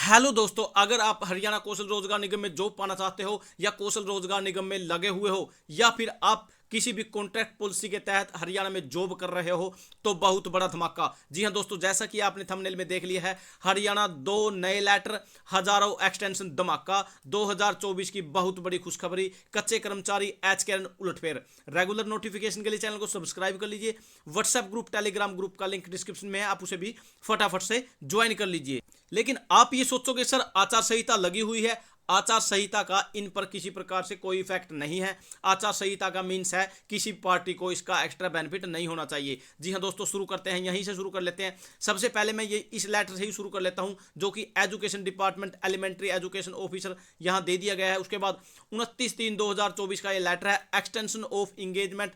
Hello दोस्तों, अगर आप हरियाणा कौशल रोजगार निगम में जॉब पाना चाहते हो या कौशल रोजगार निगम में लगे हुए हो या फिर आप किसी भी कॉन्ट्रैक्ट पॉलिसी के तहत हरियाणा में जॉब कर रहे हो तो बहुत बड़ा धमाका। जी हां दोस्तों, जैसा कि आपने थंबनेल में देख लिया है, हरियाणा 2 नए लेटर, हजारों एक्सटेंशन धमाका। 2024 की बहुत बड़ी खुशखबरी, कच्चे कर्मचारी एच के उलटफेर। रेगुलर नोटिफिकेशन के लिए चैनल को सब्सक्राइब कर लीजिए। व्हाट्सएप ग्रुप, टेलीग्राम ग्रुप का लिंक डिस्क्रिप्शन में है, आप उसे भी फटाफट से ज्वाइन कर लीजिए। लेकिन आप ये सोचोगे सर आचार संहिता लगी हुई है, आचार संहिता का इन पर किसी प्रकार से कोई इफेक्ट नहीं है। आचार संहिता का मीन्स है किसी पार्टी को इसका एक्स्ट्रा बेनिफिट नहीं होना चाहिए। जी हां दोस्तों, शुरू करते हैं, यहीं से शुरू कर लेते हैं। सबसे पहले मैं ये इस लेटर से ही शुरू कर लेता हूं जो कि education department elementary education officer यहां दे दिया गया है। उसके बाद 29/3/2024 का ये लेटर है, extension of engagement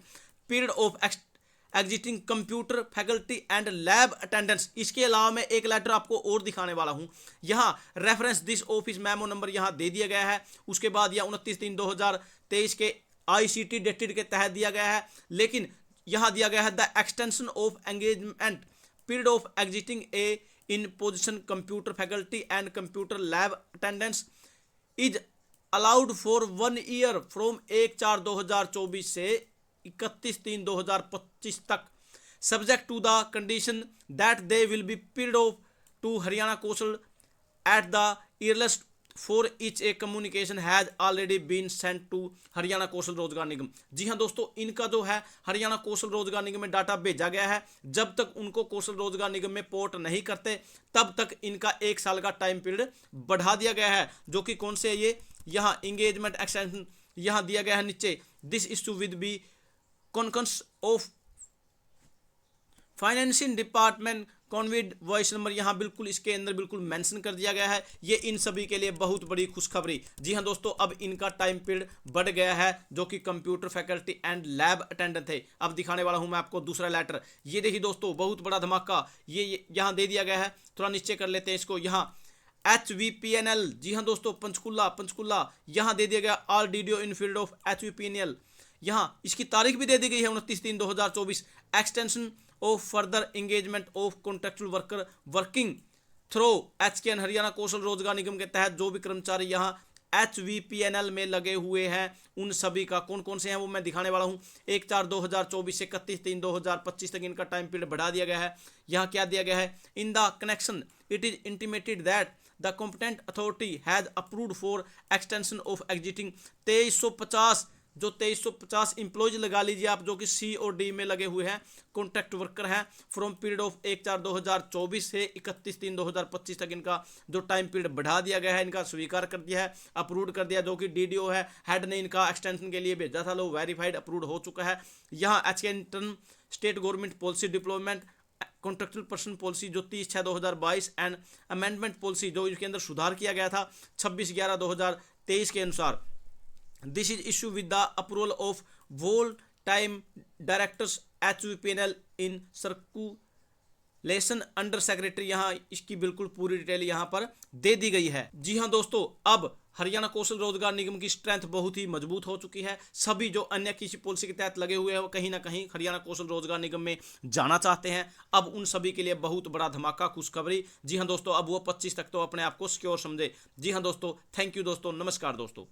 period of exiting computer faculty and lab attendance. इसके अलावा मैं एक लेटर आपको और दिखाने वाला हूं। यहां reference this office memo number यहां दे दिया गया है। उसके बाद यह 29/3/2023 के आईसीटी डेटेड के तहत दिया गया है। लेकिन यहां दिया गया है the extension of engagement period of existing a in position computer faculty and computer lab attendance is allowed for 1 year from 1/4/2024 से 31/3/2025 तक, subject to the condition that they will be period of to Haryana Kaushal at the earliest for each a communication has already been sent to Haryana Kaushal Rozgar Nigam. जी हां दोस्तों, इनका जो है हरियाणा कौशल रोजगार निगम में data भेजा गया है। जब तक उनको कौशल रोजगार निगम में पोर्ट नहीं करते तब तक इनका 1 साल का टाइम पीरियड बढ़ा दिया गया है। जो कि कौन से ये यहाँ इंगेजमेंट एक्सटेंशन यहाँ दिया गया है नीचे, this issue with be concerns of financial department conveyed voice number यहाँ बिल्कुल इसके अंदर बिल्कुल मेंशन कर दिया गया है। ये इन सभी के लिए बहुत बड़ी खुशखबरी। जी हाँ दोस्तों, अब इनका टाइम पीरियड बढ़ गया है जो कि computer faculty and lab attendant थे। अब दिखाने वाला हूं मैं आपको दूसरा लेटर। ये देखिए दोस्तों, बहुत बड़ा धमाका ये यहाँ दे दिया गया है। थोड़ा नीचे कर लेते हैं इसको। यहाँ HVPNL, जी हाँ दोस्तों, पंचकुला यहाँ दे दिया गया all DDO in field of HVPNL। यहाँ इसकी तारीख भी दे दी गई है 29/3/2024। Extension of further engagement of contractual worker working through HKN Haryana Kaushal Rozgar Nigam के तहत जो भी कर्मचारी यहाँ HVPNL में लगे हुए हैं उन सभी का कौन कौन से हैं वो मैं दिखाने वाला हूँ। 1/4/2024 से 31/3/2025 तक इनका टाइम पीरियड बढ़ा दिया गया है। यहाँ क्या दिया गया है, in the connection it is intimated that the competent authority has approved for extension of exiting 2350, जो 2350 इंप्लॉयज लगा लीजिए आप, जो कि सी और डी में लगे हुए हैं, कॉन्ट्रैक्ट वर्कर हैं, फ्रॉम पीरियड ऑफ 1/4/2024 से 31/3/2025 तक इनका जो टाइम पीरियड बढ़ा दिया गया है, इनका स्वीकार कर दिया है, अप्रूव कर दिया। जो कि डीडीओ है, हेड ने इनका एक्सटेंशन के लिए भेजा था, लो वेरीफाइड अप्रूव हो चुका है। यहाँ HKN state government policy deployment contractual person policy जो 30/6/2022 एंड अमेंडमेंट पॉलिसी जो इसके अंदर सुधार किया गया था 26/11/2023 के अनुसार, this is issue with the approval of whole time directors HVPNL in circulation under secretary. यहाँ इसकी बिल्कुल पूरी डिटेल यहाँ पर दे दी गई है। जी हाँ दोस्तों, अब हरियाणा कौशल रोजगार निगम की स्ट्रेंथ बहुत ही मजबूत हो चुकी है। सभी जो अन्य किसी पॉलिसी के तहत लगे हुए हैं वो कहीं ना कहीं हरियाणा कौशल रोजगार निगम में जाना चाहते हैं। अब उन सभी के लिए बहुत बड़ा धमाका खुशखबरी। जी हाँ दोस्तों, अब वो 25 तक तो अपने आप को सिक्योर समझे। जी हाँ दोस्तों, थैंक यू दोस्तों, नमस्कार दोस्तों।